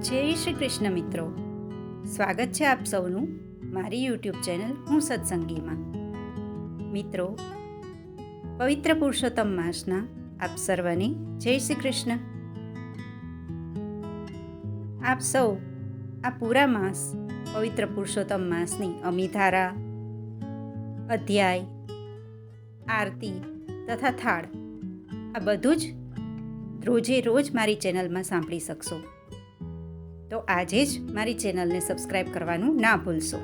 જય શ્રી કૃષ્ણ મિત્રો, સ્વાગત છે આપ સૌનું મારી યુટ્યુબ ચેનલ હું સત્સંગીમાં. મિત્રો, પવિત્ર પુરુષોત્તમ માસના આપ સર્વને જય શ્રી કૃષ્ણ. આપ સૌ આ પૂરા માસ પવિત્ર પુરુષોત્તમ માસની અમિધારા, અધ્યાય, આરતી તથા થાળ આ બધું જ રોજે રોજ મારી ચેનલમાં સાંભળી શકશો. તો આજે જ મારી ચેનલને સબસ્ક્રાઈબ કરવાનું ના ભૂલશો.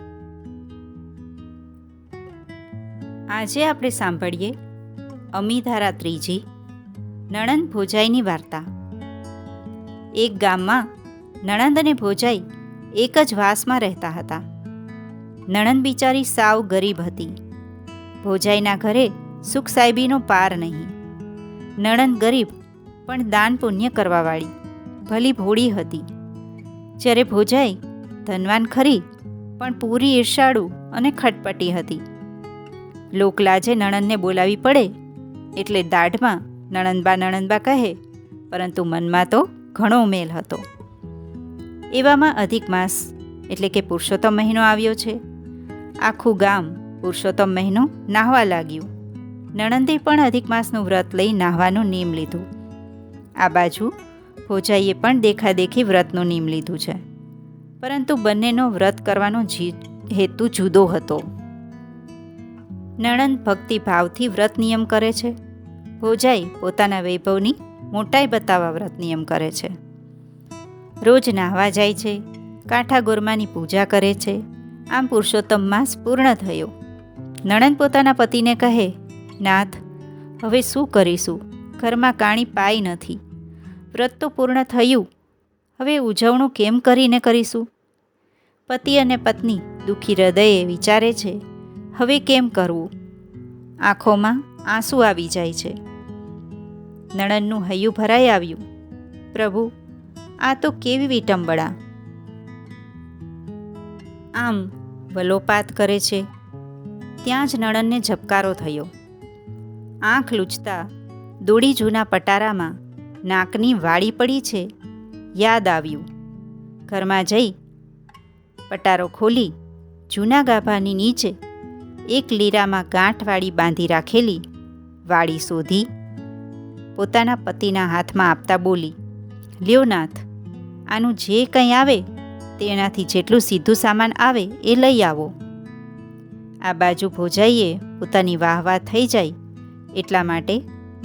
આજે આપણે સાંભળીએ અમિધારા ત્રીજી નણંદ ભોજાઈની વાર્તા. એક ગામમાં નણંદ અને ભોજાઈ એક જ વાસમાં રહેતા હતા. નણંદ બિચારી સાવ ગરીબ હતી. ભોજાઈના ઘરે સુખ સાહેબીનો પાર નહીં. નણંદ ગરીબ પણ દાન પુણ્ય કરવાવાળી ભલી ભોળી હતી, જ્યારે ભોજાઈ ધનવાન ખરી પણ પૂરી ઈર્ષાળુ અને ખટપટી હતી. લોકલાજે નણંદને બોલાવી પડે એટલે દાઢમાં નણંદબા કહે, પરંતુ મનમાં તો ઘણો મેલ હતો. એવામાં અધિક માસ એટલે કે પુરુષોત્તમ મહિનો આવ્યો છે. આખું ગામ પુરુષોત્તમ મહિનો નાહવા લાગ્યું. નણંદે પણ અધિક માસનું વ્રત લઈ નાહવાનું નિયમ લીધું. આ બાજુ ભોજાઈએ પણ દેખાદેખી વ્રતનું નિયમ લીધું છે, પરંતુ બંનેનો વ્રત કરવાનો હેતુ જુદો હતો. નણંદ ભક્તિભાવથી વ્રત નિયમ કરે છે. ભોજાઈ પોતાના વૈભવની મોટાઈ બતાવવા વ્રત નિયમ કરે છે. રોજ નાહવા જાય છે, કાંઠા ગોરમાની પૂજા કરે છે. આમ પુરુષોત્તમ માસ પૂર્ણ થયો. નણંદ પોતાના પતિને કહે, નાથ, હવે શું કરીશું? ઘરમાં કાણી પાઈ નથી. વ્રત તો પૂર્ણ થયું, હવે ઉજવણું કેમ કરીને કરીશું? પતિ અને પત્ની દુઃખી હૃદયે વિચારે છે, હવે કેમ કરવું? આંખોમાં આંસુ આવી જાય છે. નણંદનું હૈયું ભરાઈ આવ્યું. પ્રભુ, આ તો કેવી વિટંબણા! આમ વલોપાત કરે છે. ત્યાં જ નણંદને ઝબકારો થયો. આંખ લૂછતા દોડી જૂના પટારામાં નાકની વાળી પડી છે, યાદ આવ્યું. ઘરમાં જઈ પટારો ખોલી જૂના ગાભાની નીચે એક લીરામાં ગાંઠવાળી બાંધી રાખેલી વાળી શોધી પોતાના પતિના હાથમાં આપતા બોલી, લ્યો નાથ, આનું જે કંઈ આવે તેનાથી જેટલું સીધું સામાન આવે એ લઈ આવો. આ બાજુ ભોજાઈએ પોતાની વાહ થઈ જાય એટલા માટે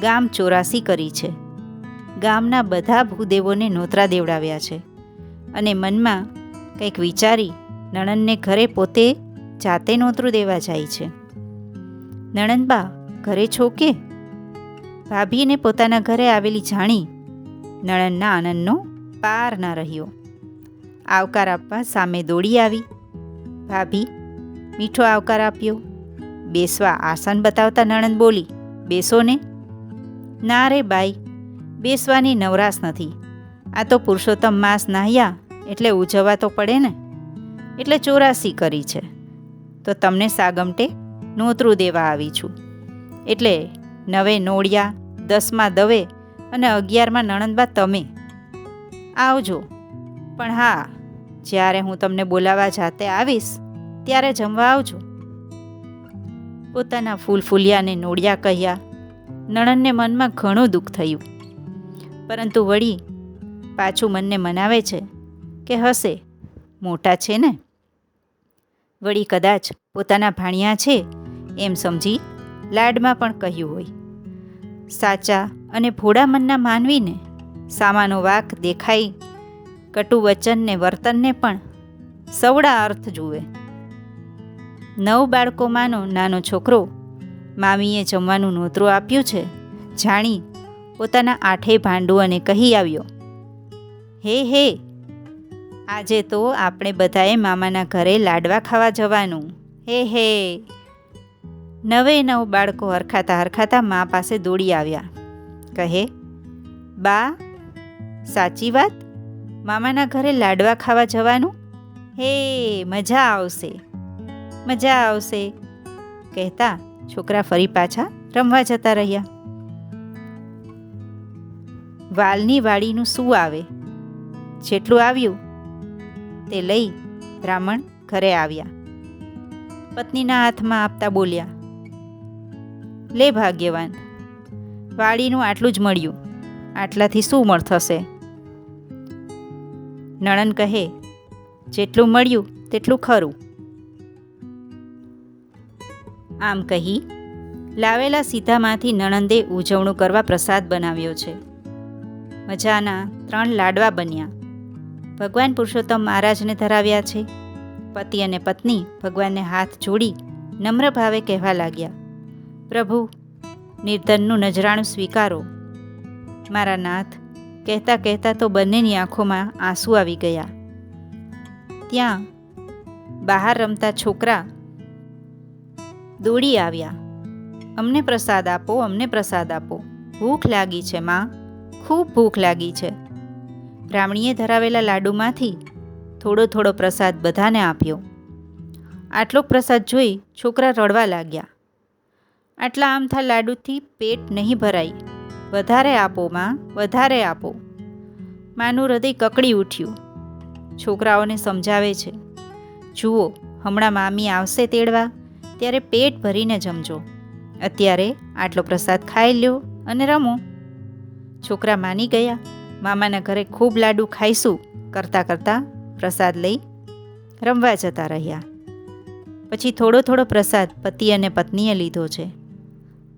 ગામ ચોરાસી કરી છે. ગામના બધા ભૂદેવોને નોતરા દેવડાવ્યા છે અને મનમાં કંઈક વિચારી નણંદને ઘરે પોતે જાતે નોતરું દેવા જાય છે. નણંદબા ઘરે છો કે? ભાભીને પોતાના ઘરે આવેલી જાણી નણંદના આનંદનો પાર ના રહ્યો. આવકાર આપવા સામે દોડી આવી. ભાભી મીઠો આવકાર આપ્યો. બેસવા આસન બતાવતા નણંદ બોલી, બેસો ને. ના રે બાઈ, બેસવાની નવરાશ નથી. આ તો પુરુષોત્તમ માસ નાહ્યા એટલે ઉજવવા તો પડે ને, એટલે ચોરાસી કરી છે. તો તમને સાગમટે નોતરું દેવા આવી છું. એટલે 9 નોળિયા, 10માં દવે અને 11માં નણંદબા તમે આવજો. પણ હા, જ્યારે હું તમને બોલાવવા જાતે આવીશ ત્યારે જમવા આવજો. પોતાના ફૂલફૂલિયાને નોળિયા કહ્યા. નણંદને મનમાં ઘણું દુઃખ થયું, પરંતુ વળી પાછું મનને મનાવે છે કે હશે, મોટા છે ને. વળી કદાચ પોતાના ભાણિયા છે એમ સમજી લાડમાં પણ કહ્યું હોય. સાચા અને ભોળા મનના માનવીને સામાનો વાક દેખાય કટુ વચનને વર્તનને પણ સવડા અર્થ જુએ. 9 બાળકોમાંનો નાનો છોકરો મામીએ જમવાનું નોતરું આપ્યું છે જાણી પોતાના 8 ભાંડુઓને કહી આવ્યો, હે, આજે તો આપણે બધાએ મામાના ઘરે લાડવા ખાવા જવાનું. હે. 9 બાળકો હરખાતા મા પાસે દોડી આવ્યા. કહે, બા, સાચી વાત? મામાના ઘરે લાડવા ખાવા જવાનું? હે, મજા આવશે કહેતા છોકરા ફરી પાછા રમવા જતા રહ્યા. વાલની વાડીનું શું આવે? જેટલું આવ્યું તે લઈ બ્રાહ્મણ ઘરે આવ્યા. પત્નીના હાથમાં આપતા બોલ્યા, લે ભાગ્યવાન, વાડીનું આટલું જ મળ્યું, આટલાથી શું મળ થશે? નણંદ કહે, જેટલું મળ્યું તેટલું ખરું. આમ કહી લાવેલા સીધામાંથી નણંદે ઉજવણું કરવા પ્રસાદ બનાવ્યો છે. મજાના 3 લાડવા બન્યા. ભગવાન પુરુષોત્તમ મહારાજને ધરાવ્યા છે. પતિ અને પત્ની ભગવાનને હાથ જોડી નમ્ર ભાવે કહેવા લાગ્યા, પ્રભુ, નિર્ધનનું નજરાણું સ્વીકારો. મારા નાથ કહેતા કહેતા તો બંનેની આંખોમાં આંસુ આવી ગયા. ત્યાં બહાર રમતા છોકરા દોડી આવ્યા, અમને પ્રસાદ આપો, અમને પ્રસાદ આપો, ભૂખ લાગી છે માં, ખૂબ ભૂખ લાગી છે. બ્રાહ્મણીએ ધરાવેલા લાડુમાંથી થોડો થોડો પ્રસાદ બધાને આપ્યો. આટલો પ્રસાદ જોઈ છોકરા રડવા લાગ્યા. આટલા આમથા લાડુથી પેટ નહીં ભરાય, વધારે આપો માં, વધારે આપો. માનું હૃદય કકડી ઉઠ્યું. છોકરાઓને સમજાવે છે, જુઓ, હમણાં મામી આવશે તેડવા, ત્યારે પેટ ભરીને જમજો. અત્યારે આટલો પ્રસાદ ખાઈ લ્યો અને રમો. છોકરા માની ગયા. મામાના ઘરે ખૂબ લાડુ ખાઈશું કરતાં કરતાં પ્રસાદ લઈ રમવા જતા રહ્યા. પછી થોડો થોડો પ્રસાદ પતિ અને પત્નીએ લીધો છે.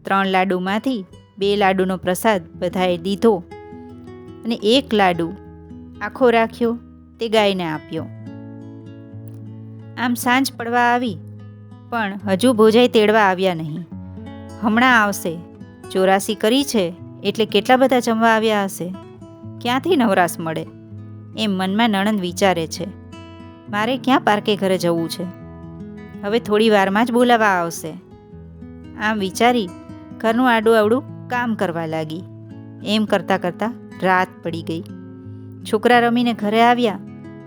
3 લાડુમાંથી 2 લાડુનો પ્રસાદ બધાએ દીધો અને 1 લાડુ આખો રાખ્યો, તે ગાયને આપ્યો. આમ સાંજ પડવા આવી, પણ હજુ ભોજાઈ તેડવા આવ્યા નહીં. હમણાં આવશે, 84 કરી છે એટલે કેટલા બધા જમવા આવ્યા હશે, ક્યાંથી નવરાશ મળે, એમ મનમાં નણંદ વિચારે છે. મારે ક્યાં પારકે ઘરે જવું છે, હવે થોડી વારમાં જ બોલાવા આવશે. આમ વિચારી ઘરનું આડું અવડું કામ કરવા લાગી. એમ કરતાં કરતાં રાત પડી ગઈ. છોકરા રમીને ઘરે આવ્યા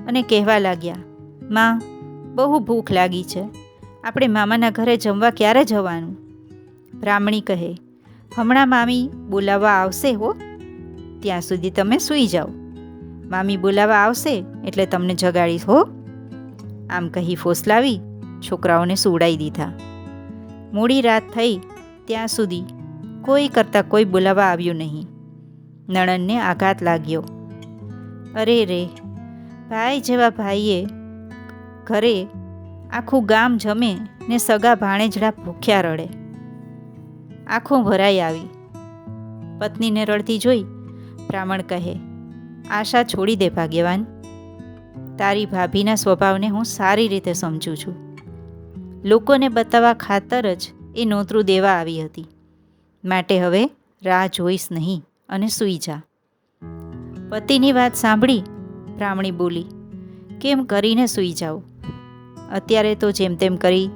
અને કહેવા લાગ્યા, માં, બહુ ભૂખ લાગી છે, આપણે મામાના ઘરે જમવા ક્યારે જવાનું? બ્રાહ્મણી કહે, હમણાં મામી બોલાવવા આવશે હો, ત્યાં સુધી તમે સૂઈ જાઓ. મામી બોલાવવા આવશે એટલે તમને જગાડીશ હો. આમ કહી ફોસલાવી છોકરાઓને સુવડાવી દીધા. મોડી રાત થઈ ત્યાં સુધી કોઈ કરતાં કોઈ બોલાવવા આવ્યું નહીં. નણંદને આઘાત લાગ્યો. અરે રે, ભાઈ જેવા ભાઈએ ઘરે આખું ગામ જમે ને સગા ભાણેજડા ભૂખ્યા રડે. આંખો ભરાઈ આવી. પત્નીને રડતી જોઈ બ્રાહ્મણ કહે, આશા છોડી દે ભાગ્યવાન, તારી ભાભીના સ્વભાવને હું સારી રીતે સમજું છું. લોકોને બતાવવા ખાતર જ એ નોતરું દેવા આવી હતી, માટે હવે રાહ જોઈશ નહીં અને સૂઈ જા. પતિની વાત સાંભળી બ્રાહ્મણી બોલી, કેમ કરીને સૂઈ જાઉં? અત્યારે તો જેમ તેમ કરી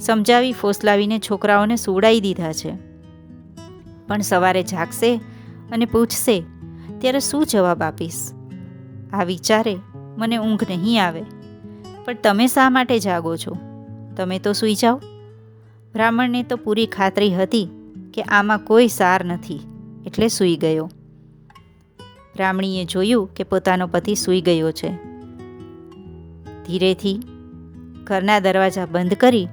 સમજાવી ફોસલાવીને છોકરાઓને સુવડાવી દીધા છે, પણ સવારે જાગશે અને પૂછશે ત્યારે શું જવાબ આપીશ? આ વિચારે મને ઊંઘ નહીં આવે. પણ તમે શા માટે જાગો છો? તમે તો સૂઈ જાઓ. બ્રાહ્મણને તો પૂરી ખાતરી હતી કે આમાં કોઈ સાર નથી, એટલે સૂઈ ગયો. બ્રાહ્મણીએ જોયું કે પોતાનો પતિ સૂઈ ગયો છે. ધીરેથી ઘરના દરવાજા બંધ કરી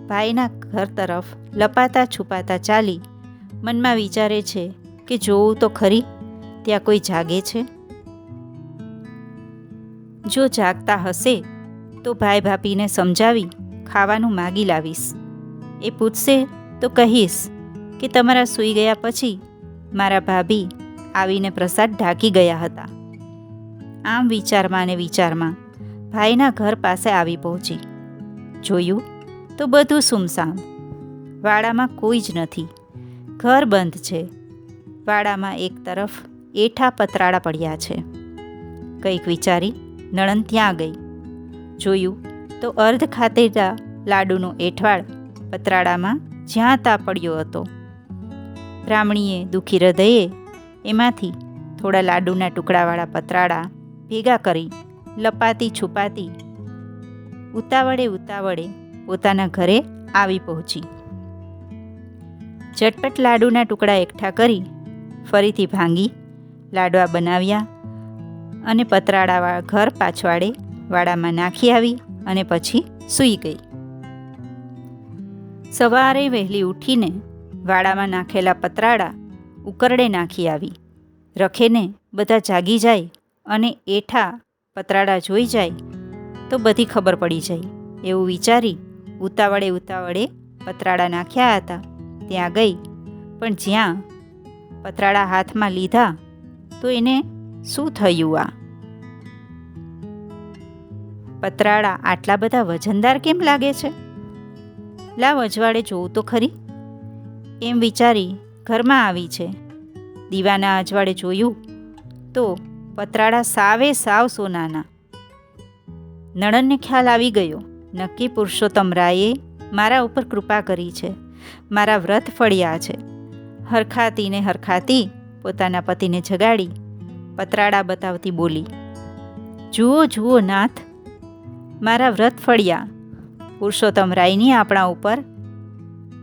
ભાઈના ઘર તરફ લપાતા છુપાતા ચાલી મનમાં વિચારે છે કે જોવું તો ખરી ત્યાં કોઈ જાગે છે. જો જાગતા હશે તો ભાઈ ભાભીને સમજાવી ખાવાનું માગી લાવીશ. એ પૂછશે તો કહીશ કે તમારા સૂઈ ગયા પછી મારા ભાભી આવીને પ્રસાદ ઢાંકી ગયા હતા. આમ વિચારમાં ને વિચારમાં ભાઈના ઘર પાસે આવી પહોંચી. જોયું તો બધું સૂમસામ. વાડામાં કોઈ જ નથી. ઘર બંધ છે. વાડામાં એક તરફ એઠા પતરાળા પડ્યા છે. કંઈક વિચારી નણંદ ત્યાં ગઈ. જોયું તો અર્ધ ખાતેલા લાડુનો એઠવાડ પતરાળામાં જ્યાં ત્યાં પડ્યો હતો. બ્રાહ્મણીએ દુઃખી હૃદયે એમાંથી થોડા લાડુના ટુકડાવાળા પતરાળા ભેગા કરી લપાતી છુપાતી ઉતાવળે પોતાના ઘરે આવી પહોંચી. ઝટપટ લાડુના ટુકડા એકઠા કરી ફરીથી ભાંગી લાડવા બનાવ્યા અને પતરાળાવાળા ઘર પાછવાડે વાડામાં નાખી આવી અને પછી સૂઈ ગઈ. સવારે વહેલી ઉઠીને વાડામાં નાખેલા પતરાળા ઉકરડે નાખી આવી. રખેને બધા જાગી જાય અને એઠા પતરાળા જોઈ જાય તો બધી ખબર પડી જાય એવું વિચારી ઉતાવળે પતરાળા નાખ્યા હતા ત્યાં ગઈ. પણ જ્યાં પતરાળા હાથમાં લીધા તો એને શું થયું? આ પતરાળા આટલા બધા વજનદાર કેમ લાગે છે? લાવ અજવાળે જોઉં તો ખરી એમ વિચારી ઘરમાં આવી છે. દીવાના અજવાળે જોયું તો પતરાળા સાવ સોનાના. નણંદને ખ્યાલ આવી ગયો, નક્કી પુરુષોત્તમ રાયે મારા ઉપર કૃપા કરી છે, મારા વ્રત ફળ્યા છે. હરખાતી પોતાના પતિને જગાડી પતરાળા બતાવતી બોલી, જુઓ નાથ, મારા વ્રત ફળ્યા. પુરુષોત્તમ રાયની આપણા ઉપર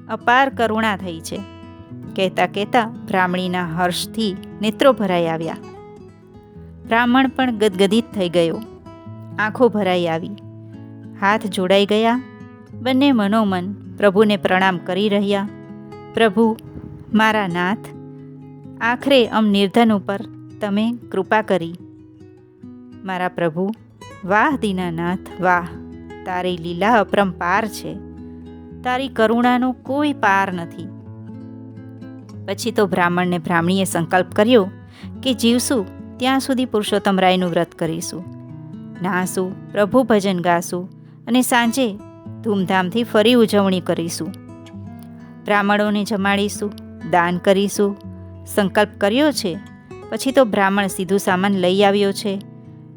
અપાર કરુણા થઈ છે. કહેતા બ્રાહ્મણીના હર્ષથી નેત્રો ભરાઈ આવ્યા. બ્રાહ્મણ પણ ગદગદિત થઈ ગયો, આંખો ભરાઈ આવી, હાથ જોડાઈ ગયા. બંને મનોમન પ્રભુને પ્રણામ કરી રહ્યા. પ્રભુ, મારા નાથ, આખરે નિર્ધન ઉપર તમે કૃપા કરી. મારા પ્રભુ, વાહ દીનાનાથ વાહ, તારી લીલા અપરંપાર છે, તારી કરુણાનો કોઈ પાર નથી. પછી તો બ્રાહ્મણીએ સંકલ્પ કર્યો કે જીવશું ત્યાં સુધી પુરુષોત્તમ રાયનું વ્રત કરીશું, નાહશું, પ્રભુ ભજન ગાશું અને સાંજે ધૂમધામથી ફરી ઉજવણી કરીશું. બ્રાહ્મણોને જમાડીશું, દાન કરીશું. સંકલ્પ કર્યો છે. પછી તો બ્રાહ્મણ સીધું સામાન લઈ આવ્યો છે.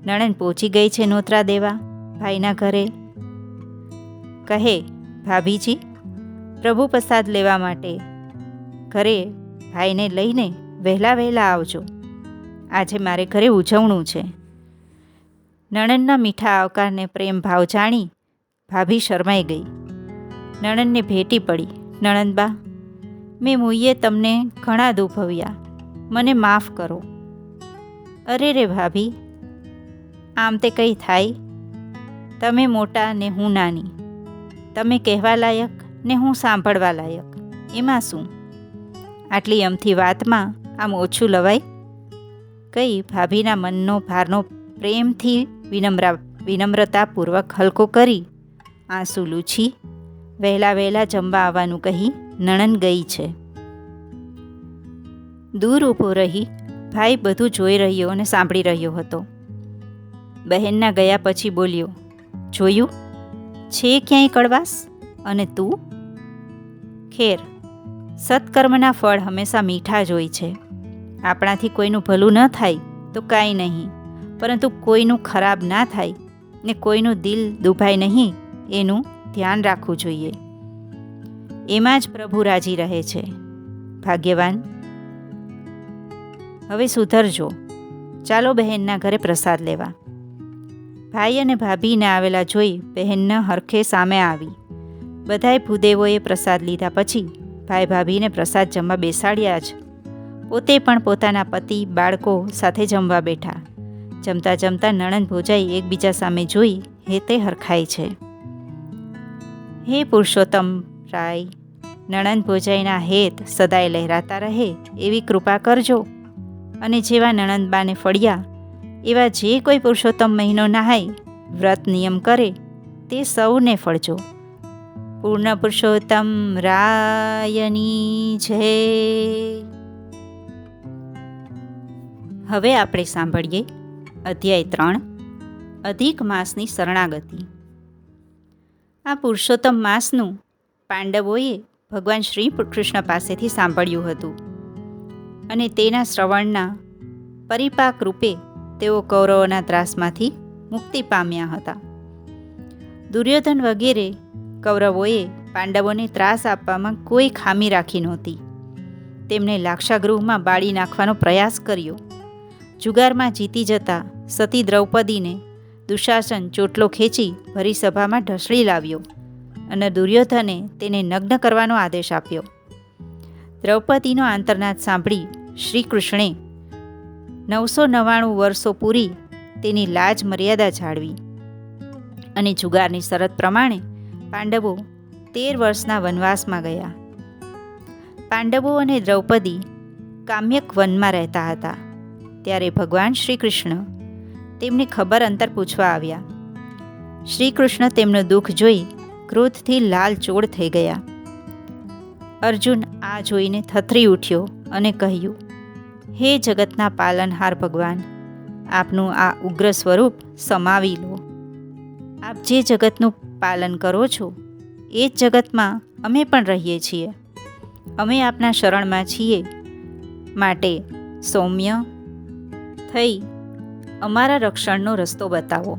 નણંદ પહોંચી ગઈ છે નોતરા દેવા ભાઈના ઘરે. કહે, ભાભીજી, પ્રભુ પ્રસાદ લેવા માટે ઘરે ભાઈને લઈને વહેલા આવજો, આજે મારે ઘરે ઉજવણું છે. નણંદના મીઠા આવકારને પ્રેમ ભાવ જાણી ભાભી શરમાઈ ગઈ. નણંદને ભેટી પડી, નણંદબા, મેં મુઈએ તમને ઘણા દુભવ્યા, મને માફ કરો. અરે રે ભાભી, આમ તે કંઈ થાય? તમે મોટા ને હું નાની, તમે કહેવા લાયક ને હું સાંભળવા લાયક, એમાં શું? આટલી અમથી વાતમાં આમ ઓછું લવાય? કઈ ભાભીના મનનો ભારનો પ્રેમથી વિનમ્રતાપૂર્વક હલકો કરી આંસુ લૂછી વહેલા જમવા આવવાનું કહી નણંદ ગઈ છે. દૂર ઊભો રહી ભાઈ બધું જોઈ રહ્યો અને સાંભળી રહ્યો હતો. બહેનના ગયા પછી બોલ્યો, જોયું છે ક્યાંય કડવાશ? અને તું? ખેર, સત્કર્મના ફળ હંમેશા મીઠા જ હોય છે. આપણાથી કોઈનું ભલું ન થાય તો કાંઈ નહીં, પરંતુ કોઈનું ખરાબ ના થાય ને કોઈનું દિલ દુભાય નહીં એનું ધ્યાન રાખવું જોઈએ. એમાં જ પ્રભુ રાજી રહે છે. ભાગ્યવાન. હવે સુધરજો, ચાલો બહેનના ઘરે પ્રસાદ લેવા. ભાઈ અને ભાભીને આવેલા જોઈ બહેનના હરખે સામે આવી. બધાય ભૂદેવોએ પ્રસાદ લીધા પછી ભાઈ ભાભીને પ્રસાદ જમવા બેસાડ્યા જ. પોતે પણ પોતાના પતિ બાળકો સાથે જમવા બેઠા. જમતા નણંદ ભોજાઈ એકબીજા સામે જોઈ હેતે હરખાય છે. હે પુરુષોત્તમ રાય, નણંદ ભોજાઈના હેત સદાય લહેરાતા રહે એવી કૃપા કરજો. અને જેવા નણંદબાને ફળ્યા એવા જે કોઈ પુરુષોત્તમ મહિનો નહાય વ્રત નિયમ કરે તે સૌને ફળજો. પૂર્ણ પુરુષોત્તમ રાયની જય. હવે આપણે સાંભળીએ અધ્યાય 3, અધિક માસની શરણાગતિ. આ પુરુષોત્તમ માસનું પાંડવોએ ભગવાન શ્રી કૃષ્ણ પાસેથી સાંભળ્યું હતું અને તેના શ્રવણના પરિપાક રૂપે તેઓ કૌરવોના ત્રાસમાંથી મુક્તિ પામ્યા હતા. દુર્યોધન વગેરે કૌરવોએ પાંડવોને ત્રાસ આપવામાં કોઈ ખામી રાખી નહોતી. તેમને લાક્ષાગૃહમાં બાળી નાખવાનો પ્રયાસ કર્યો. જુગારમાં જીતી જતા સતી દ્રૌપદીને દુશાસન ચોટલો ખેંચી ભરી સભામાં ઢસડી લાવ્યો અને દુર્યોધને તેને નગ્ન કરવાનો આદેશ આપ્યો. દ્રૌપદીનો આંતરનાદ સાંભળી શ્રી કૃષ્ણે 999 વર્ષો પૂરી તેની લાજ મર્યાદા જાળવી અને જુગારની શરત પ્રમાણે પાંડવો 13 વર્ષના વનવાસમાં ગયા. પાંડવો અને દ્રૌપદી કામ્યક વનમાં રહેતા હતા. ત્યારે ભગવાન શ્રી કૃષ્ણ તેમને ખબર અંતર પૂછવા આવ્યા. શ્રી કૃષ્ણ તેમનું દુઃખ જોઈ ક્રોધથી લાલચોળ થઈ ગયા. અર્જુન આ જોઈને થથરી ઉઠ્યો અને કહ્યું, હે જગતના પાલનહાર ભગવાન, આપનું આ ઉગ્ર સ્વરૂપ સમાવી લો. આપ જે જગતનું પાલન કરો છો એ જ જગતમાં અમે પણ રહીએ છીએ. અમે આપના શરણમાં છીએ, માટે સૌમ્ય થઈ અમારા રક્ષણનો રસ્તો બતાવો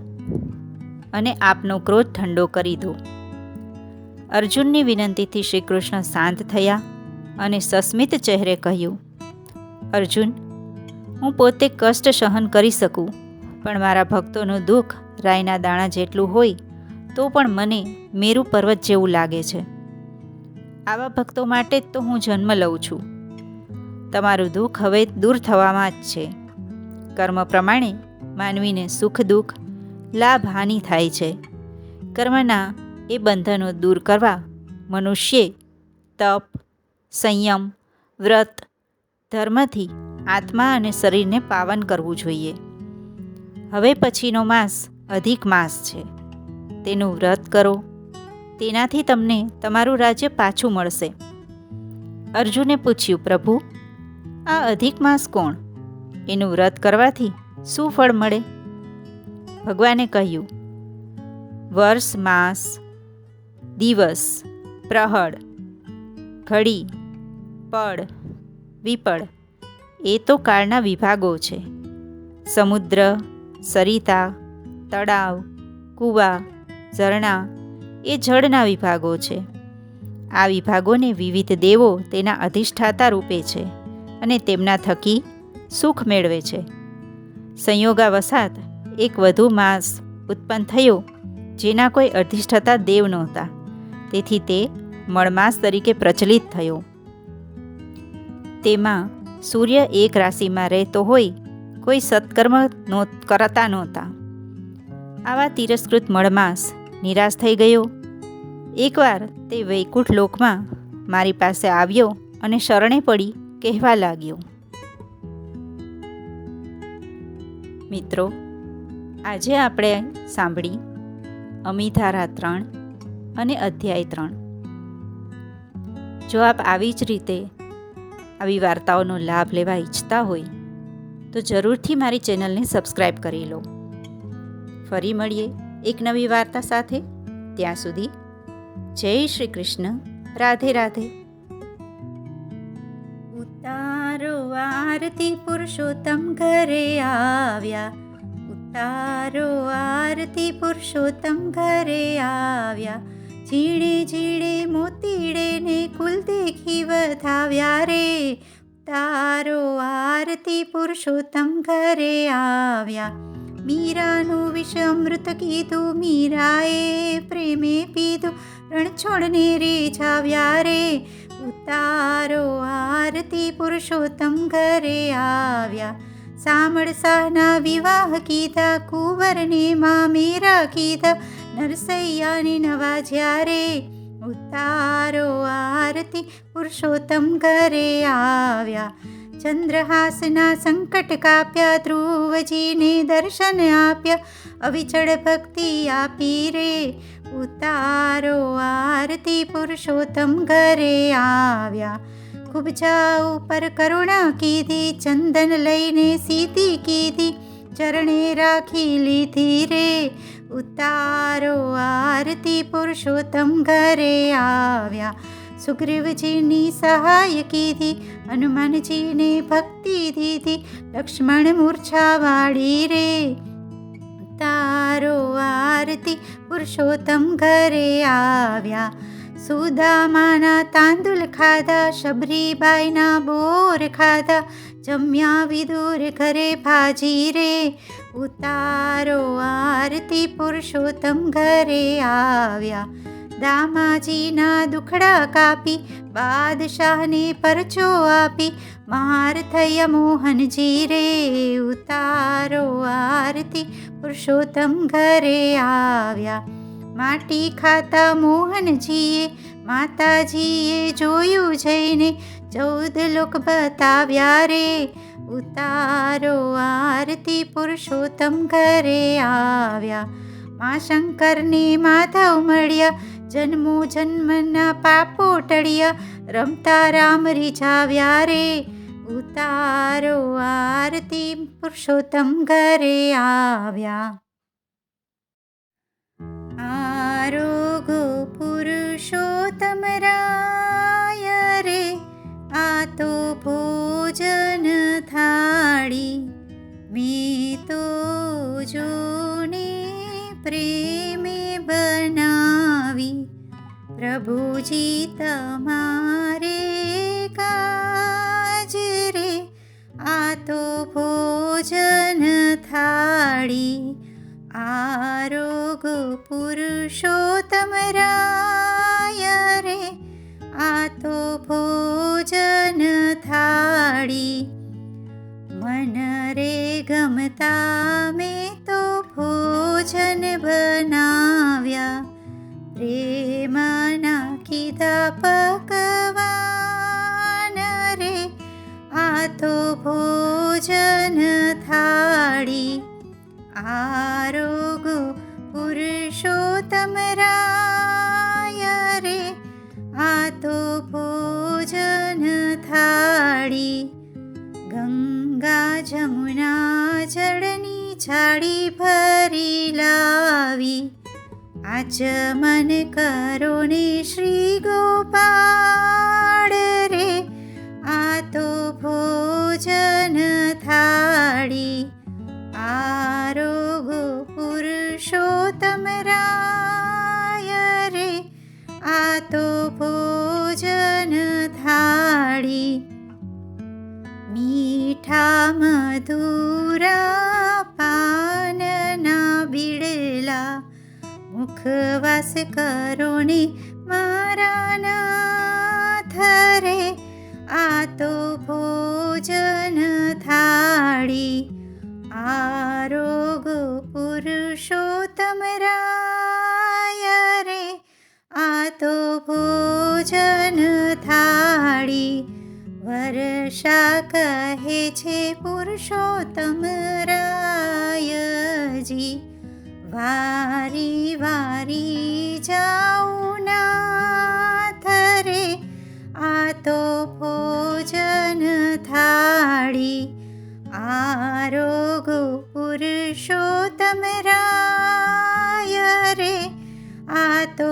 અને આપનો ક્રોધ ઠંડો કરી દો. અર્જુનની વિનંતીથી શ્રી કૃષ્ણ શાંત થયા અને સસ્મિત ચહેરે કહ્યું, અર્જુન, હું પોતે કષ્ટ સહન કરી શકું, પણ મારા ભક્તોનું દુઃખ રાઈના દાણા જેટલું હોય તો પણ મને મેરુ પર્વત જેવું લાગે છે. આવા ભક્તો માટે જ તો હું જન્મ લઉં છું. તમારું દુઃખ હવે દૂર થવામાં જ છે. કર્મ પ્રમાણે માનવીને સુખ દુઃખ લાભ હાનિ થાય છે. કર્મના એ બંધનો દૂર કરવા મનુષ્યે તપ, સંયમ, વ્રત, ધર્મથી આત્મા અને શરીરને પાવન કરવું જોઈએ. હવે પછીનો માસ અધિક માસ છે. તેનું વ્રત કરો, તેનાથી તમને તમારું રાજ્ય પાછું મળશે. અર્જુને પૂછ્યું, પ્રભુ, આ અધિક માસ કોણ? એનું વ્રત કરવાથી શું ફળ મળે? ભગવાને કહ્યું, વર્ષ, માસ, દિવસ, પ્રહળ, ઘડી, પળ, વિપળ એ તો કાળના વિભાગો છે. સમુદ્ર, સરિતા, તળાવ, કૂવા, ઝરણા એ જળના વિભાગો છે. આ વિભાગોને વિવિધ દેવો તેના અધિષ્ઠાતા રૂપે છે અને તેમના થકી સુખ મેળવે છે. સંયોગાવસાત એક વધુ માસ ઉત્પન્ન થયો, જેના કોઈ અધિષ્ઠાતા દેવ નહોતા, તેથી તે મળમાસ તરીકે પ્રચલિત થયો. તેમાં સૂર્ય એક રાશિમાં રહેતો હોય, કોઈ સત્કર્મ કરતા નહોતા. આવા તિરસ્કૃત મળમાસ નિરાશ થઈ ગયો. એકવાર તે વૈકુંઠ લોકમાં મારી પાસે આવ્યો અને શરણે પડી કહેવા લાગ્યો, મિત્રો, આજે આપણે સાંભળી અમિધારા 3 અને અધ્યાય 3. જો આપ આવી જ રીતે આવી વાર્તાઓનો લાભ લેવા ઈચ્છતા હોય તો જરૂરથી મારી ચેનલને સબસ્ક્રાઈબ કરી લો. ફરી મળીએ એક નવી વાર્તા સાથે. ત્યાં સુધી જય શ્રી કૃષ્ણ. રાધે રાધે. ઉતારો આરતી પુરુષોત્તમ ઘરે આવ્યા. ઉતારો આરતી પુરુષોત્તમ ઘરે આવ્યા. ઝીણે ઝીણે મોતીડે ને કુલ દેખી વધાવ્યા રે. ઉતારો આરતી પુરુષોત્તમ ઘરે આવ્યા. મીરાનું વિષ અમૃત કીધું, મીરાએ પ્રેમે પીધું, રણછોડને રીઝાવ્યા રે. ઉતારો આરતી પુરુષોત્તમ ઘરે આવ્યા. સામળ શાહના વિવાહ કીધા, કુંવરને મામેરા કીધા, નરસૈયાને નવાજ્યા રે. ઉતારો આરતી પુરુષોત્તમ ઘરે આવ્યા. ચંદ્રહાસના સંકટ કાપ્યા, ધ્રુવજીને દર્શન આપ્યા, અવિચળ ભક્તિ આપી રે. ઉતારો આરતી પુરુષોત્તમ ઘરે આવ્યા. કુબજા ઉપર કરુણા કીધી, ચંદન લઈને સીધી કીધી, ચરણે રાખી લીધી રે. ઉતારો આરતી પુરુષોત્તમ ઘરે આવ્યા. સુગ્રીવજીની સહાય કીધી, હનુમાનજીને ભક્તિ દીધી, લક્ષ્મણ મૂર્છા વાળી રે. ઉતારો આરતી પુરુષોત્તમ ઘરે આવ્યા. સુદામાના તાંદુલ ખાધા, શબરીબાઈના બોર ખાધા, જમ્યા વિદુર ઘરે ભાજી રે. ઉતારો આરતી પુરુષોત્તમ ઘરે આવ્યા. દામાજીના દુખડા કાપી, બાદશાહને પરચો આપી, માર થયા મોહનજી રે, ઉતારો આરતી પુરુષોત્તમ ઘરે આવ્યા. માટી ખાતા મોહનજીએ માતાજીએ જોયું જઈને, 14 લોક બતાવ્યા રે, ઉતારો આરતી પુરુષોત્તમ ઘરે આવ્યા. મા શંકરને માધવ મળ્યા, જન્મો જન્મના પાપો ટળ્યા, રમતા રામ રીઝાવ્યા રે, ઉતારો આરતી પુરુષોત્તમ ઘરે આવ્યા. આરોગો પુરુષોત્તમ રાય રે, આ તો ભોજન થાળી, મેં તો જોને પ્રેમે બનાવી, પ્રભુજી તમારે કાજ રે, આ તો ભોજન થાળી. આરોગો પુરુષોત્તમ રાય રે, આ તો ભોજન થાળી. મન રે ગમતા મેં તો ભોજન બનાવ્યા, પ્રેમના કીધા પકવાન રે, આ તો ભોજન થાળી. આરોગો પુરુષોત્તમ રાય રે, આ તો ભોજન થાળી. ગંગા જમુના જળની છાડી ભરી લાવી, આચમન કરો ને શ્રી ગોપાળ રે, આ તો ભોજન થાળી. આરોગો પુરુષોત્તમ રાય રે, આ તો ભોજન થાળી. મીઠા મધુરા પાનના બીડલા, મુખવાસ કરો ને મારા નાથ રે, આ તો ભોજન થાળી. આરોગો પુરુષોત્તમ રાય રે, આ તો ભોજન થાળી. વર્ષા કહે છે પુરુષોત્તમ રાયજી, વારી વારી જાઉં નાથ રે, આ તો ભોજન થાળી. આરોગો પુરુષોત્તમ રાય રે, આ તો